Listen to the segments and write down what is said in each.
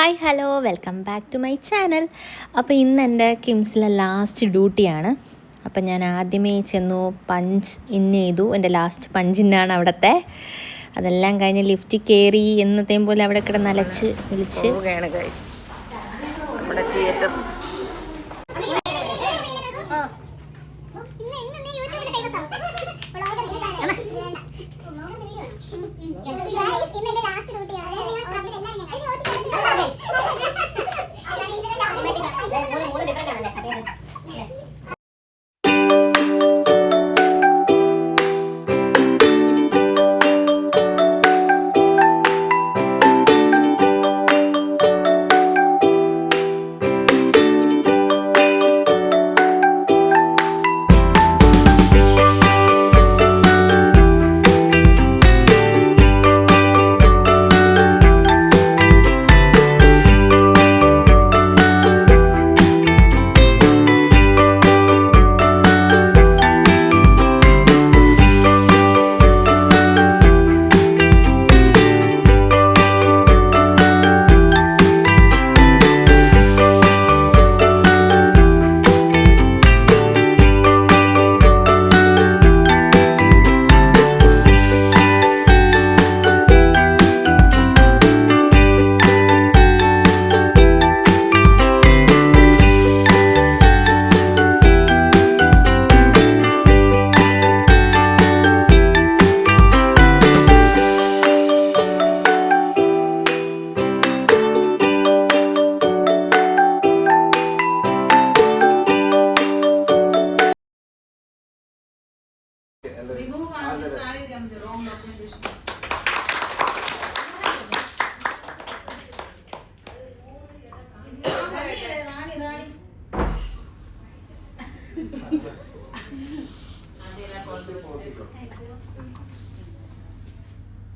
Hi hello welcome back to my channel. അപ്പോൾ ഇന്ന് എൻ്റെ കിംസിലെ ലാസ്റ്റ് ഡ്യൂട്ടിയാണ്. അപ്പം ഞാൻ ആദ്യമേ ചെന്നു പഞ്ച് ഇൻ ചെയ്തു. എൻ്റെ ലാസ്റ്റ് പഞ്ചിന്നാണ് അവിടുത്തെ. അതെല്ലാം കഴിഞ്ഞ് ലിഫ്റ്റ് കയറി എന്നത്തെയും പോലെ അവിടെ കിടന്ന് അലച്ച് വിളിച്ച് നമ്മുടെ തിയേറ്റർ.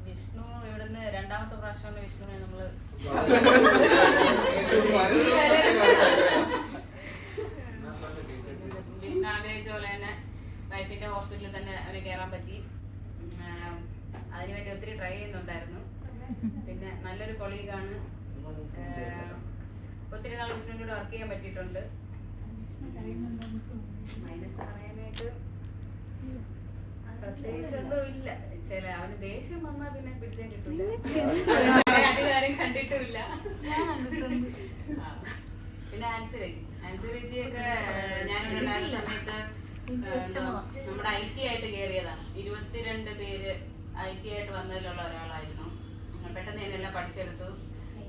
വിഷ്ണു ഇവിടുന്ന് രണ്ടാമത്തെ പ്രാവശ്യമാണ് വിഷ്ണുവിനെ നമ്മള് വിഷ്ണു ആഗ്രഹിച്ച പോലെ തന്നെ വൈഫിന്റെ ഹോസ്പിറ്റലിൽ തന്നെ അവന് കയറാൻ പറ്റി. അതിനുവേണ്ടി ഒത്തിരി ട്രൈ ചെയ്യുന്നുണ്ടായിരുന്നു. പിന്നെ നല്ലൊരു കൊളീഗാണ്. ഒത്തിരി നാൾ വിഷ്ണുവിൻ്റെ കൂടെ വർക്ക് ചെയ്യാൻ പറ്റിയിട്ടുണ്ട്. മൈനസ് പറയാനായിട്ട് പ്രത്യേകിച്ചൊന്നും ഇല്ല. അവന് ദേഷ്യം വന്നാൽ പിന്നെ പിടിച്ചാൽ കിട്ടില്ല. അധികാരം കണ്ടിട്ടുമില്ല. പിന്നെ ആൻസറേജിയൊക്കെ ഞാനുണ്ടായിരുന്ന സമയത്ത് നമ്മുടെ IT ആയിട്ട് കയറിയതാണ്. 22 പേര് IT ആയിട്ട് വന്നതിലുള്ള ഒരാളായിരുന്നു. പെട്ടെന്ന് ഞാനെല്ലാം പഠിച്ചെടുത്തു.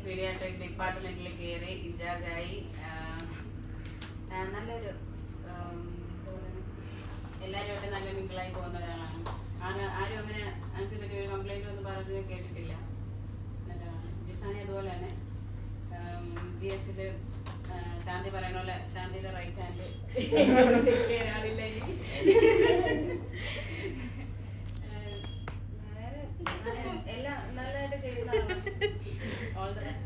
പീഡിയാട്രിക് ഡിപ്പാർട്ട്മെന്റിൽ കയറി ഇൻചാർജായി. നല്ലൊരു എല്ലാവരുമായിട്ട് നല്ല മിങ്കിളായി പോകുന്ന ഒരാളാണ്. ആരും അങ്ങനെ അനുസരിച്ച് ഒരു കംപ്ലൈൻറ്റ് ഒന്നും പറഞ്ഞ് കേട്ടിട്ടില്ല. നല്ലതാണ്. ജിസാനി അതുപോലെ തന്നെ GS ശാന്തി പറയുന്ന പോലെ ശാന്തിയുടെ റൈറ്റ് ഹാൻഡ് ചെക്ക് ചെയ്യാൻ ആളില്ലെങ്കിൽ എല്ലാം നല്ലതായിട്ട് ചെയ്യുന്നതാണ്. All the best.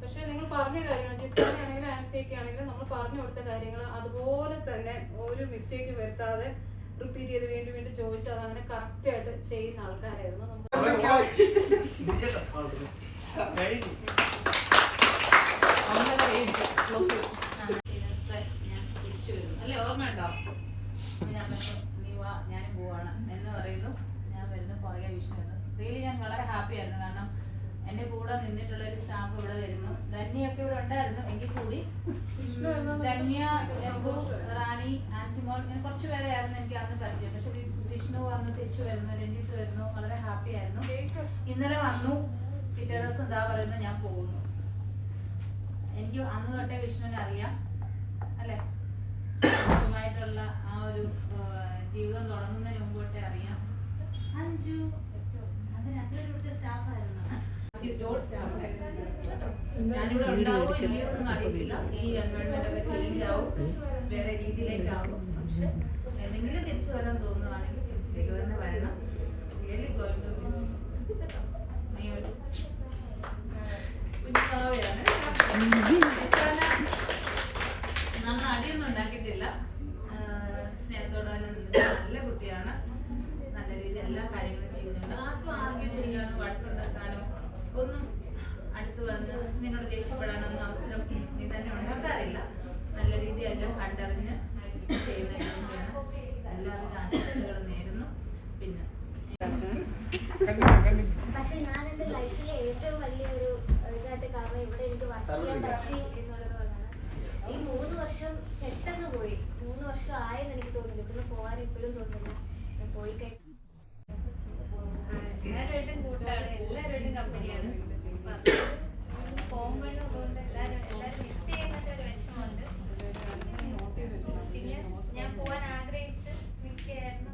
പക്ഷെ നിങ്ങൾ പറഞ്ഞ കാര്യങ്ങൾ ജിസാനാണെങ്കിലും ആൻസിയൊക്കെ ആണെങ്കിലും നമ്മൾ പറഞ്ഞു കൊടുത്ത കാര്യങ്ങൾ അതുപോലെ തന്നെ ഒരു മിസ്റ്റേക്ക് വരുത്താതെ റിപ്പീറ്റ് ചെയ്ത് വീണ്ടും വീണ്ടും ചോദിച്ച് അതങ്ങനെ കറക്റ്റ് ആയിട്ട് ചെയ്യുന്ന ആൾക്കാരായിരുന്നു. അല്ലേ ഓർമ്മ ഉണ്ടോ? ഞാൻ പോവാണ് എന്ന് പറയുന്നു. ഞാൻ വരുന്നു പുറകെ വിഷ്ണു. റിയലി ഞാൻ വളരെ ഹാപ്പി ആയിരുന്നു. കാരണം എന്റെ കൂടെ നിന്നിട്ടുള്ള ഒരു സ്റ്റാഫ് ഇവിടെ വരുന്നു. ധന്യൊക്കെ ഇവിടെ ഉണ്ടായിരുന്നു. എങ്കിൽ കൂടി ധന്യ, രഘു, റാണി, ആൻസിമോൾ ഇങ്ങനെ കുറച്ച് പേരെയായിരുന്നു എനിക്ക് അന്ന് പരിചയം. പക്ഷെ വിഷ്ണു വന്ന് തിരിച്ചു വരുന്നു, രഞ്ജിത്ത് വരുന്നു. വളരെ ഹാപ്പി ആയിരുന്നു. ഇന്നലെ വന്നു, പിറ്റേ ദിവസം എന്താ പറയുന്നത് ഞാൻ പോകുന്നു. എനിക്ക് അന്ന് തൊട്ടേ വിഷ്ണുവിനെ അറിയാം അല്ലെ. ായിട്ടുള്ള ആ ഒരു ജീവിതം തുടങ്ങുന്നതിന് മുമ്പ് തൊട്ടേ അറിയാം. അഞ്ചു അത് രണ്ടുപേരും ഇവിടുത്തെ സ്റ്റാഫായിരുന്നു. ഞാനിവിടെ ഉണ്ടാവോ ഇല്ലയോ ഒന്നും അറിയില്ല. ഈ എൻവയോൺമെന്റ് ഒക്കെ ചേഞ്ച് ആവും, വേറെ രീതിയിലേക്കാവും. പക്ഷെ എന്തെങ്കിലും തിരിച്ചു വരാൻ തോന്നുകയാണെങ്കിൽ തിരിച്ചിലേക്ക് തന്നെ വരണം. Really going to miss. നീ ഒരു കുഞ്ഞാവയാണ്. നിന്നോട് ദേഷ്യപ്പെടാനൊന്നും അവസരം നീ തന്നെ ഉണ്ടാക്കാറില്ല. നല്ല രീതിയിൽ എല്ലാം കണ്ടറിഞ്ഞ് ചെയ്യുന്നതിനൊക്കെയാണ് എല്ലാവരും ആശംസകളും നേരുന്നു. പിന്നെ പക്ഷെ ഞാൻ എൻ്റെ ലൈഫിലെ ഏറ്റവും വലിയൊരു ഇതായിട്ട് കാരണം ഇവിടെ എനിക്ക് വർക്ക് ചെയ്യാൻ പറ്റി എന്നുള്ളത് കൊണ്ടാണ്. ഈ 3 വർഷം പെട്ടെന്ന് പോയി. 3 വർഷം ആയെന്ന് എനിക്ക് തോന്നുന്നില്ല. പിന്നെ പോകാൻ ഇപ്പോഴും തോന്നുന്നില്ല. ഞാൻ പോയി കഴിഞ്ഞു. എല്ലാവരുമായിട്ടും കൂട്ടാണ്, എല്ലാവരുമായിട്ടും കമ്പനിയാണ്. പോകുമ്പോഴും അതുകൊണ്ട് എല്ലാവരും മിസ് ചെയ്യുന്നൊക്കെ ഒരു വിഷമമുണ്ട്. പിന്നെ ഞാൻ പോകാൻ ആഗ്രഹിച്ച് നിൽക്കുകയായിരുന്നു.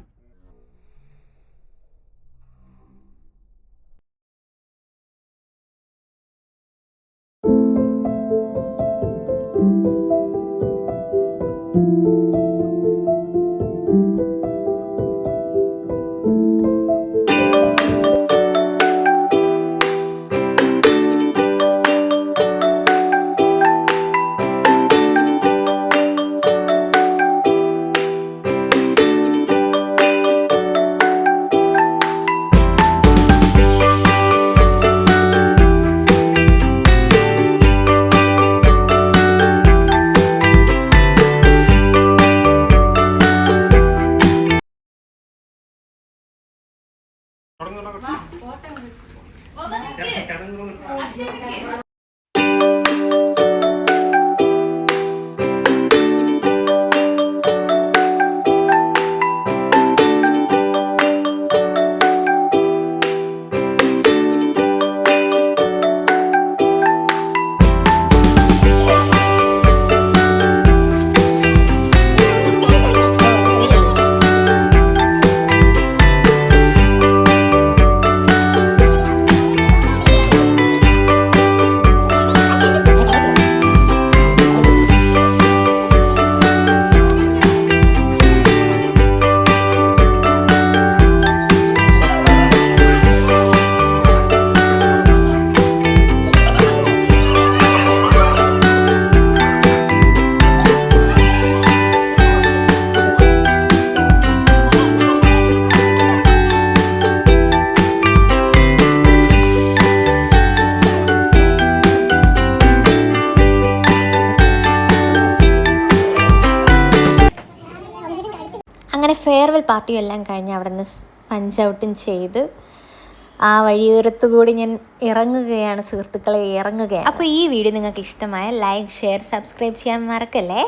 അങ്ങനെ ഫെയർവെൽ പാർട്ടിയും എല്ലാം കഴിഞ്ഞ് അവിടെ നിന്ന് പഞ്ച് ഔട്ടും ചെയ്ത് ആ വഴിയോരത്തുകൂടി ഞാൻ ഇറങ്ങുകയാണ് സുഹൃത്തുക്കളെ, ഇറങ്ങുകയാണ്. അപ്പോൾ ഈ വീഡിയോ നിങ്ങൾക്ക് ഇഷ്ടമായ ലൈക്ക്, ഷെയർ, സബ്സ്ക്രൈബ് ചെയ്യാൻ മറക്കല്ലേ.